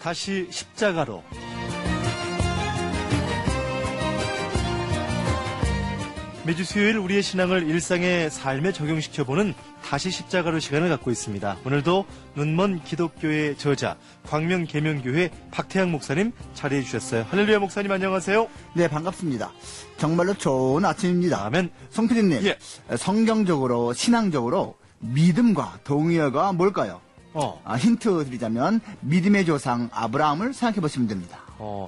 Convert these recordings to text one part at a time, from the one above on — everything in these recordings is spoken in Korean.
다시 십자가로. 매주 수요일 우리의 신앙을 일상의 삶에 적용시켜보는 다시 십자가로 시간을 갖고 있습니다. 오늘도 눈먼 기독교의 저자 광명계명교회 박태양 목사님 자리해 주셨어요. 할렐루야 목사님 안녕하세요. 네, 반갑습니다. 정말로 좋은 아침입니다. 아멘. 송 PD님, 예. 성경적으로 신앙적으로 믿음과 동의어가 뭘까요? 힌트 드리자면 믿음의 조상 아브라함을 생각해 보시면 됩니다.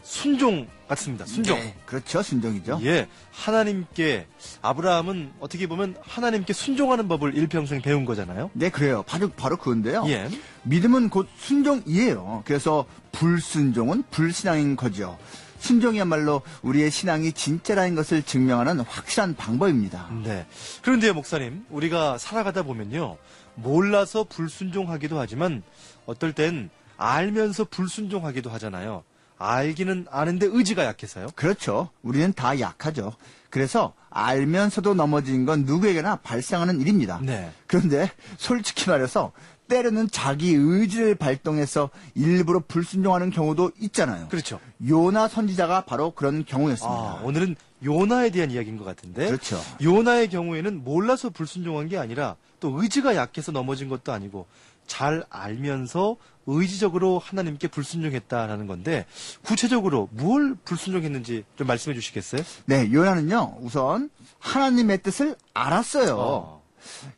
순종 같습니다. 순종. 네, 그렇죠. 순종이죠. 예, 하나님께 아브라함은 어떻게 보면 하나님께 순종하는 법을 일평생 배운 거잖아요. 네, 그래요. 바로 그건데요. 예. 믿음은 곧 순종이에요. 그래서 불순종은 불신앙인 거죠. 순종이야말로 우리의 신앙이 진짜라는 것을 증명하는 확실한 방법입니다. 네. 그런데요, 목사님, 우리가 살아가다 보면요, 몰라서 불순종하기도 하지만 어떨 땐 알면서 불순종하기도 하잖아요. 알기는 아는데 의지가 약해서요. 그렇죠. 우리는 다 약하죠. 그래서 알면서도 넘어지는 건 누구에게나 발생하는 일입니다. 네. 그런데 솔직히 말해서 때로는 자기 의지를 발동해서 일부러 불순종하는 경우도 있잖아요. 그렇죠. 요나 선지자가 바로 그런 경우였습니다. 오늘은 요나에 대한 이야기인 것 같은데. 그렇죠. 요나의 경우에는 몰라서 불순종한 게 아니라 또 의지가 약해서 넘어진 것도 아니고 잘 알면서 의지적으로 하나님께 불순종했다라는 건데 구체적으로 뭘 불순종했는지 좀 말씀해 주시겠어요? 네, 요나는요. 우선 하나님의 뜻을 알았어요.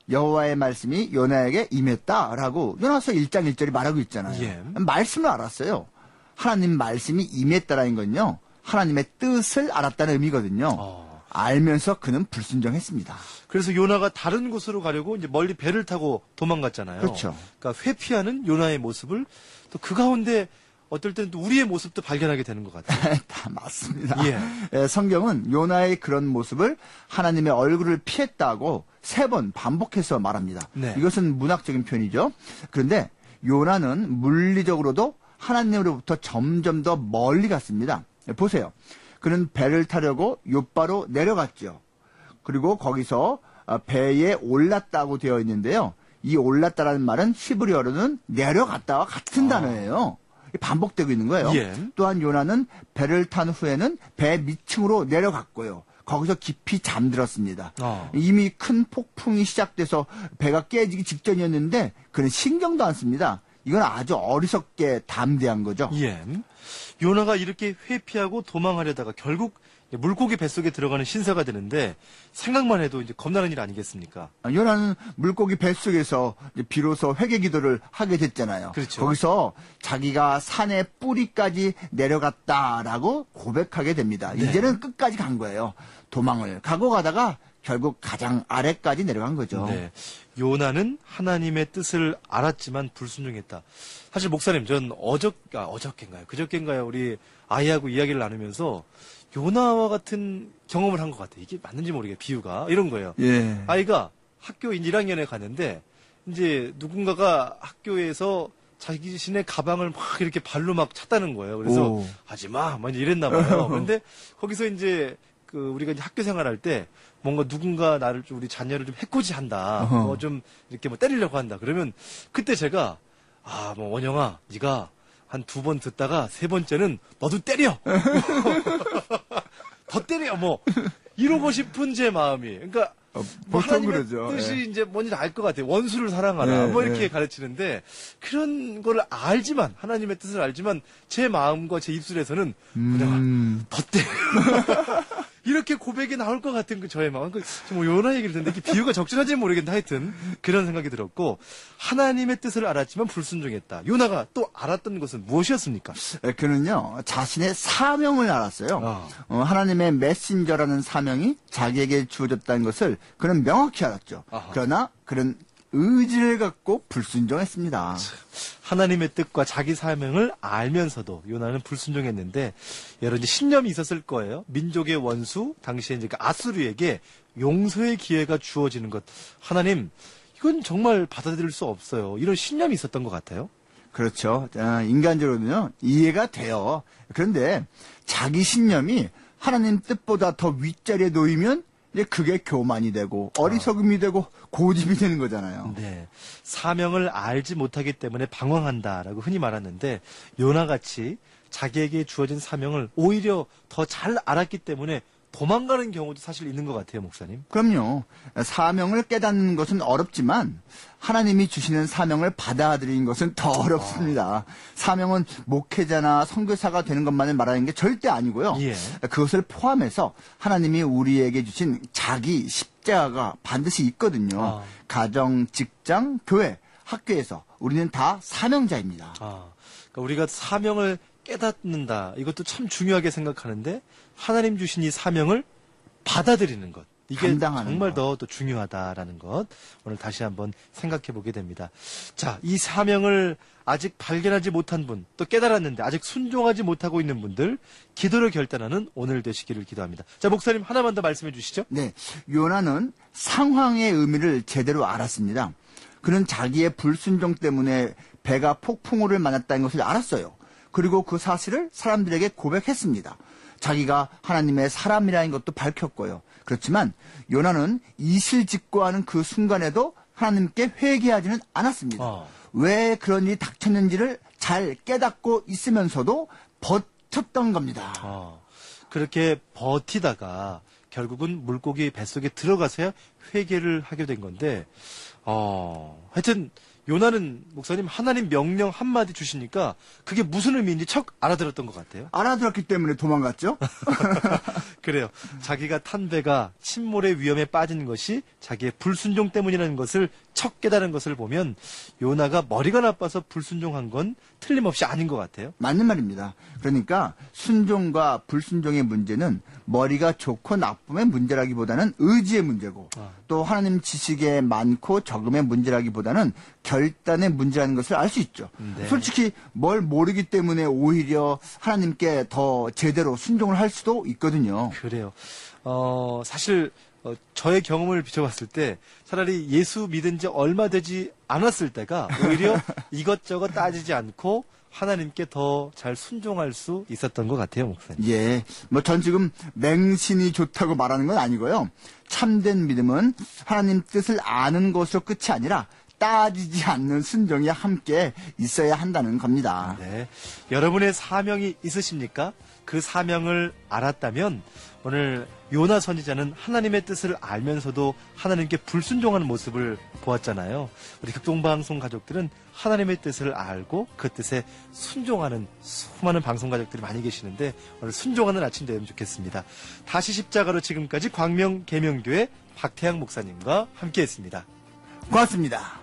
여호와의 말씀이 요나에게 임했다라고 요나서 1장 1절이 말하고 있잖아요. 예. 말씀을 알았어요. 하나님 말씀이 임했다라는 건요. 하나님의 뜻을 알았다는 의미거든요. 알면서 그는 불순종했습니다. 그래서 요나가 다른 곳으로 가려고 이제 멀리 배를 타고 도망갔잖아요. 그렇죠. 그러니까 회피하는 요나의 모습을 또 그 가운데 어떨 때는 또 우리의 모습도 발견하게 되는 것 같아요. 다 맞습니다. 예. 성경은 요나의 그런 모습을 하나님의 얼굴을 피했다고 3번 반복해서 말합니다. 네. 이것은 문학적인 표현이죠. 그런데 요나는 물리적으로도 하나님으로부터 점점 더 멀리 갔습니다. 보세요. 그는 배를 타려고 욥바로 내려갔죠. 그리고 거기서 배에 올랐다고 되어 있는데요. 이 올랐다라는 말은 히브리어로는 내려갔다와 같은 단어예요. 반복되고 있는 거예요. 예. 또한 요나는 배를 탄 후에는 배 밑층으로 내려갔고요. 거기서 깊이 잠들었습니다. 이미 큰 폭풍이 시작돼서 배가 깨지기 직전이었는데 그는 신경도 안 씁니다. 이건 아주 어리석게 담대한 거죠. 예. 요나가 이렇게 회피하고 도망하려다가 결국 물고기 뱃속에 들어가는 신세가 되는데 생각만 해도 이제 겁나는 일 아니겠습니까? 요나는 물고기 뱃속에서 비로소 회개 기도를 하게 됐잖아요. 그렇죠. 거기서 자기가 산의 뿌리까지 내려갔다라고 고백하게 됩니다. 네. 이제는 끝까지 간 거예요. 도망을 가고 가다가 결국 가장 아래까지 내려간 거죠. 네. 요나는 하나님의 뜻을 알았지만 불순종했다. 사실 목사님, 전 그저께인가요? 우리 아이하고 이야기를 나누면서 요나와 같은 경험을 한 것 같아요. 이게 맞는지 모르겠어요. 비유가. 이런 거예요. 예. 아이가 학교 1학년에 갔는데 이제 누군가가 학교에서 자기 자신의 가방을 막 이렇게 발로 막 찼다는 거예요. 그래서 하지 마, 막 이제 이랬나 봐요. 그런데 거기서 이제 우리가 이제 학교 생활할 때 뭔가 누군가 우리 자녀를 좀 해코지한다, 뭐 좀 이렇게 뭐 때리려고 한다. 그러면 그때 제가 원영아, 네가 한 2번 듣다가 3번째는 너도 때려. 더 때려, 뭐 이러고 싶은 제 마음이. 그러니까 뭐 보통 하나님의 그러죠. 뜻이 이제 뭔지 알 것 같아요. 원수를 사랑하라. 뭐 이렇게 가르치는데 그런 걸 알지만 하나님의 뜻을 알지만 제 마음과 제 입술에서는 그냥 더 때려. 이렇게 고백이 나올 것 같은 저의 마음. 뭐 요나 얘기를 듣는데 이게 비유가 적절한지는 모르겠는데 하여튼 그런 생각이 들었고 하나님의 뜻을 알았지만 불순종했다. 요나가 또 알았던 것은 무엇이었습니까? 그는요 자신의 사명을 알았어요. 하나님의 메신저라는 사명이 자기에게 주어졌다는 것을 그는 명확히 알았죠. 그러나 그는 의지를 갖고 불순종했습니다. 하나님의 뜻과 자기 사명을 알면서도 요나는 불순종했는데 여러 이제 신념이 있었을 거예요. 민족의 원수 당시에 이제 아수르에게 용서의 기회가 주어지는 것. 하나님, 이건 정말 받아들일 수 없어요. 이런 신념이 있었던 것 같아요. 그렇죠. 인간적으로는요 이해가 돼요. 그런데 자기 신념이 하나님 뜻보다 더 윗자리에 놓이면 이제 그게 교만이 되고 어리석음이 되고 고집이 되는 거잖아요. 네. 사명을 알지 못하기 때문에 방황한다라고 흔히 말하는데 요나같이 자기에게 주어진 사명을 오히려 더 잘 알았기 때문에 도망가는 경우도 사실 있는 것 같아요, 목사님. 그럼요. 사명을 깨닫는 것은 어렵지만 하나님이 주시는 사명을 받아들이는 것은 더 어렵습니다. 사명은 목회자나 선교사가 되는 것만을 말하는 게 절대 아니고요. 예. 그것을 포함해서 하나님이 우리에게 주신 자기 십자가가 반드시 있거든요. 가정, 직장, 교회, 학교에서 우리는 다 사명자입니다. 그러니까 우리가 사명을 깨닫는다. 이것도 참 중요하게 생각하는데 하나님 주신 이 사명을 받아들이는 것. 이게 정말 더 중요하다라는 것. 오늘 다시 한번 생각해 보게 됩니다. 자, 이 사명을 아직 발견하지 못한 분, 또 깨달았는데 아직 순종하지 못하고 있는 분들, 기도를 결단하는 오늘 되시기를 기도합니다. 자, 목사님 하나만 더 말씀해 주시죠. 네. 요나는 상황의 의미를 제대로 알았습니다. 그는 자기의 불순종 때문에 배가 폭풍우를 만났다는 것을 알았어요. 그리고 그 사실을 사람들에게 고백했습니다. 자기가 하나님의 사람이라는 것도 밝혔고요. 그렇지만 요나는 이실직고하는 그 순간에도 하나님께 회개하지는 않았습니다. 왜 그런 일이 닥쳤는지를 잘 깨닫고 있으면서도 버텼던 겁니다. 그렇게 버티다가 결국은 물고기 뱃속에 들어가서야 회개를 하게 된 건데 하여튼 요나는 목사님 하나님 명령 한마디 주시니까 그게 무슨 의미인지 척 알아들었던 것 같아요. 알아들었기 때문에 도망갔죠? 그래요. 자기가 탄 배가 침몰의 위험에 빠진 것이 자기의 불순종 때문이라는 것을 척 깨달은 것을 보면 요나가 머리가 나빠서 불순종한 건 틀림없이 아닌 것 같아요. 맞는 말입니다. 그러니까 순종과 불순종의 문제는 머리가 좋고 나쁨의 문제라기보다는 의지의 문제고 또 하나님 지식의 많고 적음의 문제라기보다는 결단의 문제라는 것을 알 수 있죠. 네. 솔직히 뭘 모르기 때문에 오히려 하나님께 더 제대로 순종을 할 수도 있거든요. 그래요. 사실 저의 경험을 비춰봤을 때 차라리 예수 믿은 지 얼마 되지 않았을 때가 오히려 이것저것 따지지 않고 하나님께 더 잘 순종할 수 있었던 것 같아요, 목사님. 예. 전 지금 맹신이 좋다고 말하는 건 아니고요. 참된 믿음은 하나님 뜻을 아는 것으로 끝이 아니라 따지지 않는 순종이 함께 있어야 한다는 겁니다. 네. 여러분의 사명이 있으십니까? 그 사명을 알았다면 오늘 요나 선지자는 하나님의 뜻을 알면서도 하나님께 불순종하는 모습을 보았잖아요. 우리 극동방송 가족들은 하나님의 뜻을 알고 그 뜻에 순종하는 수많은 방송 가족들이 많이 계시는데 오늘 순종하는 아침 되면 좋겠습니다. 다시 십자가로 지금까지 광명 계명교회 박태양 목사님과 함께했습니다. 고맙습니다.